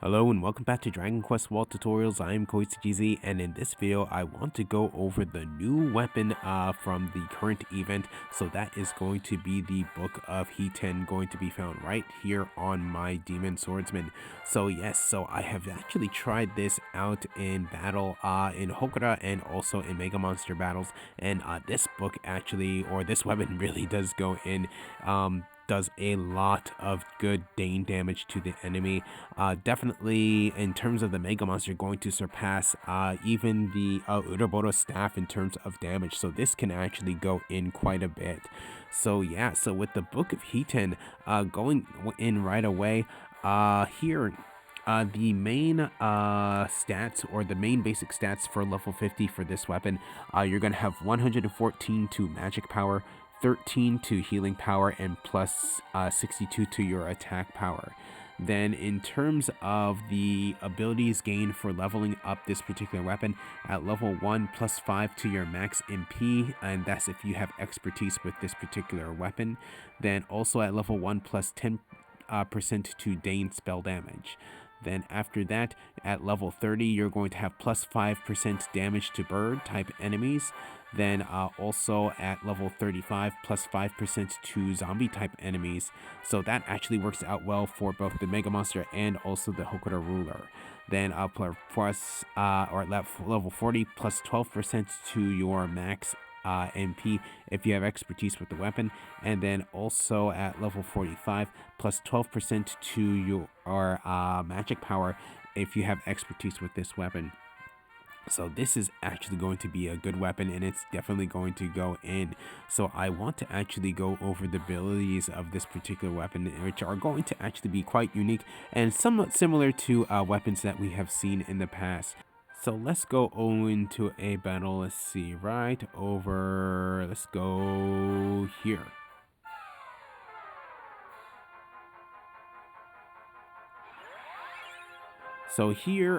Hello and welcome back to Dragon Quest Wall Tutorials. I am KoitsuGZ, and in this video I want to go over the new weapon from the current event. So that is going to be the Book of Hiten, going to be found right here on my Demon Swordsman. So yes, so I have actually tried this out in battle in Hokura and also in Mega Monster battles, and this book actually, or this weapon really does go in does a lot of good Dein damage to the enemy. Definitely in terms of the Mega Monster, going to surpass even the Uraboro staff in terms of damage. So this can actually go in quite a bit. So yeah, so with the Book of Hiten going in right away, here the main stats, or the main basic stats for level 50 for this weapon, you're going to have 114 to magic power, 13 to healing power, and plus 62 to your attack power. Then in terms of the abilities gained for leveling up this particular weapon, at level 1 plus 5 to your max MP, and that's if you have expertise with this particular weapon. Then also at level 1 plus 10% to Dein spell damage. Then after that, at level 30, you're going to have plus 5% damage to bird type enemies. Then also at level 35, plus 5% to zombie type enemies. So that actually works out well for both the Mega Monster and also the Hokura Ruler. Then or at level 40, plus 12% to your max MP if you have expertise with the weapon. And then also at level 45, plus 12% to your magic power if you have expertise with this weapon. So this is actually going to be a good weapon, and it's definitely going to go in. So I want to actually go over the abilities of this particular weapon, which are going to actually be quite unique and somewhat similar to weapons that we have seen in the past. So let's go into a battle. Let's see, right over, let's go here. So here,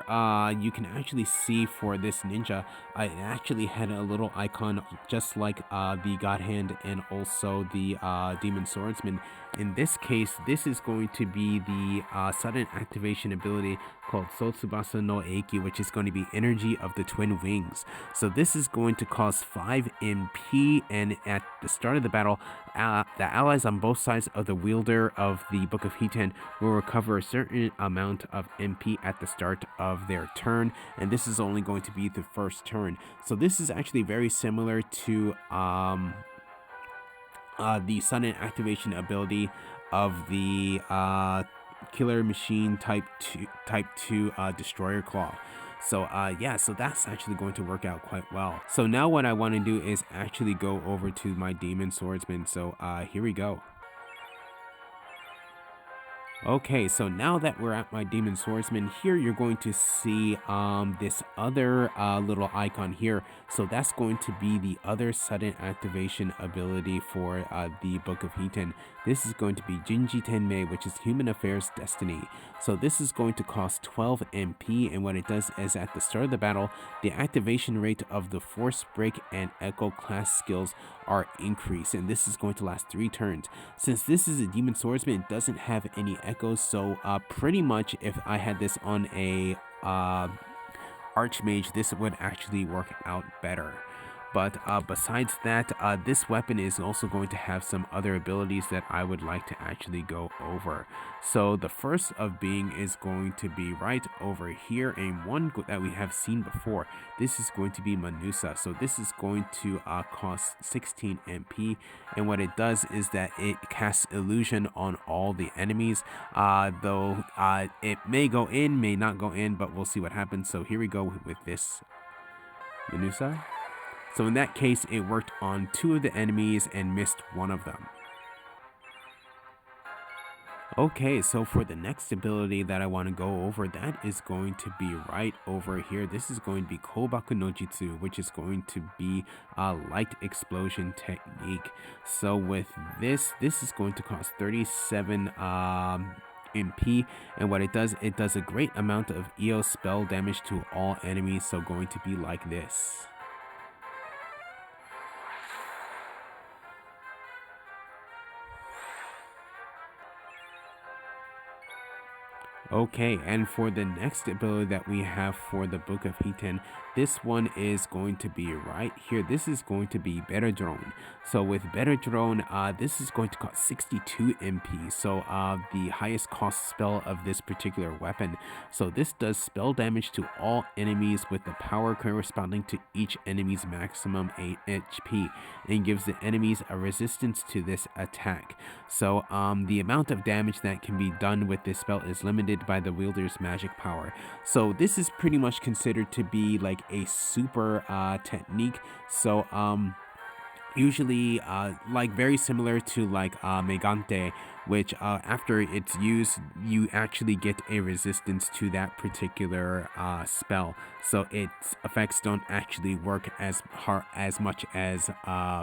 you can actually see for this ninja, it actually had a little icon just like the God Hand and also the Demon Swordsman. In this case, this is going to be the sudden activation ability called Sotsubasa no Eiki, which is going to be Energy of the Twin Wings. So this is going to cost 5 MP, and at the start of the battle, the allies on both sides of the wielder of the Book of Hiten will recover a certain amount of MP at the start of their turn, and this is only going to be the first turn. So this is actually very similar to the sudden activation ability of the Killer Machine type 2 Destroyer Claw. So yeah, so that's actually going to work out quite well. So now what I want to do is actually go over to my Demon Swordsman. So here we go. Okay, so now that we're at my Demon Swordsman, here you're going to see this other little icon here. So that's going to be the other sudden activation ability for the Book of Hiten. This is going to be Jinji Tenmei, which is Human Affairs Destiny. So this is going to cost 12 MP, and what it does is at the start of the battle, the activation rate of the Force Break and Echo class skills are increased, and this is going to last 3 turns. Since this is a Demon Swordsman, it doesn't have any echoes, so pretty much if I had this on a Archmage, this would actually work out better. But besides that, this weapon is also going to have some other abilities that I would like to actually go over. So the first of being is going to be right over here, and one that we have seen before. This is going to be Manusa. So this is going to cost 16 MP, and what it does is that it casts illusion on all the enemies. Though it may go in, may not go in, but we'll see what happens. So here we go with this Manusa. So in that case, it worked on 2 of the enemies and missed 1 of them. Okay, so for the next ability that I want to go over, that is going to be right over here. This is going to be Kobaku no Jutsu, which is going to be a light explosion technique. So with this is going to cost 37 MP, and what it does a great amount of EO spell damage to all enemies, so going to be like this. Okay, and for the next ability that we have for the Book of Hiten, this one is going to be right here. This is going to be Better Drone. So with Better Drone, this is going to cost 62 MP. So the highest cost spell of this particular weapon. So this does spell damage to all enemies with the power corresponding to each enemy's maximum HP, and gives the enemies a resistance to this attack. So the amount of damage that can be done with this spell is limited by the wielder's magic power. So this is pretty much considered to be like a super technique. So usually like very similar to like Megante, which after it's used, you actually get a resistance to that particular spell. So its effects don't actually work as much as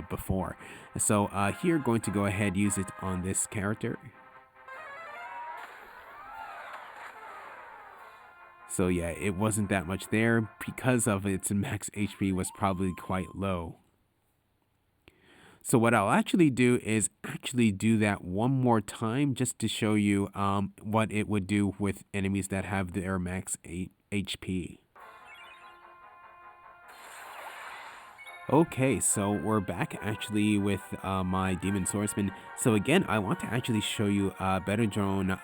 before. So here, going to go ahead use it on this character. So yeah, it wasn't that much there because of its max HP was probably quite low. So what I'll actually do is actually do that one more time just to show you what it would do with enemies that have their max HP. Okay, so we're back actually with my Demon Swordsman. So again, I want to actually show you Better Drone,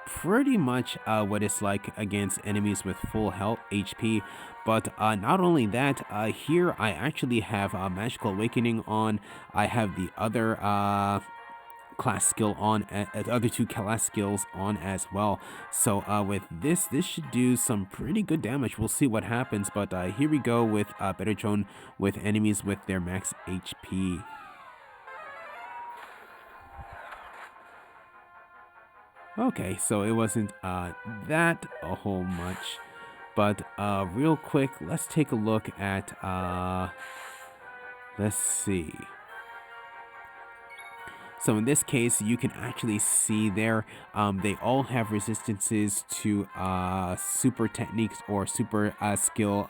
pretty much what it's like against enemies with full health HP. But not only that, here I actually have Magical Awakening on. I have the other class skill on, other two class skills on as well. So with this should do some pretty good damage. We'll see what happens, but here we go with Better Drone with enemies with their max HP. Okay, so it wasn't that a whole much, but real quick, let's take a look at let's see. So in this case, you can actually see there, they all have resistances to super techniques or super skill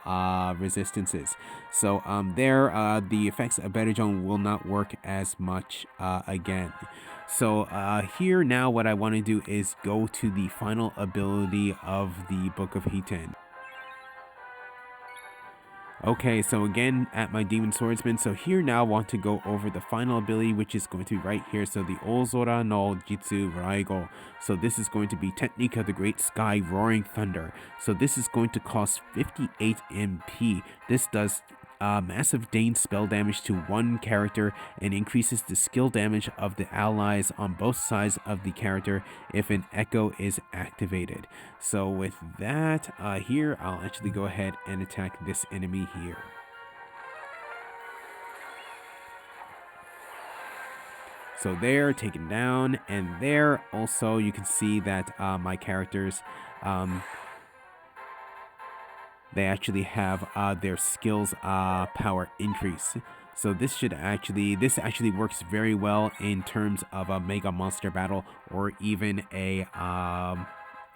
resistances. So there, the effects of Better Drone will not work as much again. So here now what I want to do is go to the final ability of the Book of Hiten. Okay, so again at my Demon Swordsman, so here now I want to go over the final ability, which is going to be right here. So the Ozora no Jitsu Raigo. So this is going to be Technique of the Great Sky Roaring Thunder. So this is going to cost 58 MP. This does massive Dein spell damage to one character and increases the skill damage of the allies on both sides of the character if an echo is activated. So with that, here I'll actually go ahead and attack this enemy here. So there, taken down, and there also you can see that my characters, they actually have their skills power increase. So this actually works very well in terms of a mega monster battle or even a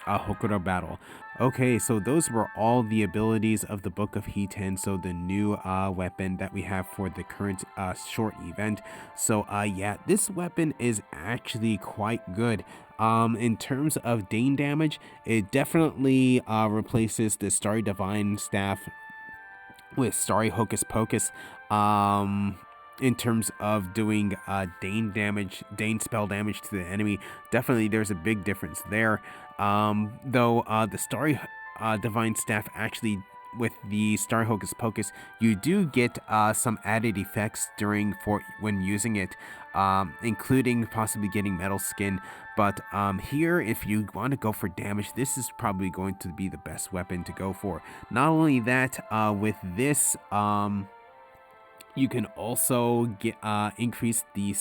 Hokura battle. Okay, so those were all the abilities of the Book of Hiten, so the new weapon that we have for the current short event. So yeah, this weapon is actually quite good. In terms of Dein damage, it definitely replaces the Starry Divine Staff with Starry Hocus Pocus. In terms of doing Dein spell damage to the enemy, definitely there's a big difference there. Though the Starry Divine Staff actually, with the Starry Hocus Pocus, you do get some added effects when using it, including possibly getting metal skin. But here, if you want to go for damage, this is probably going to be the best weapon to go for. Not only that, with this, you can also get increase the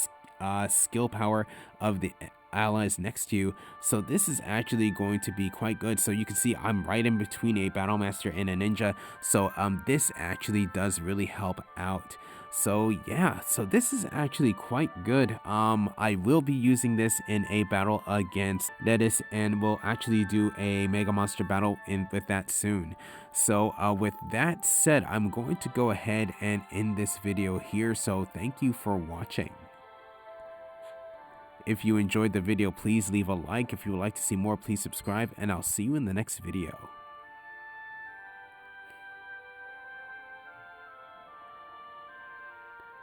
skill power of the allies next to you. So this is actually going to be quite good. So you can see I'm right in between a battle master and a ninja. So this actually does really help out. So yeah, so this is actually quite good. I will be using this in a battle against Retis, and we'll actually do a mega monster battle with that soon. So with that said, I'm going to go ahead and end this video here. So thank you for watching. If you enjoyed the video, please leave a like. If you would like to see more, please subscribe, and I'll see you in the next video.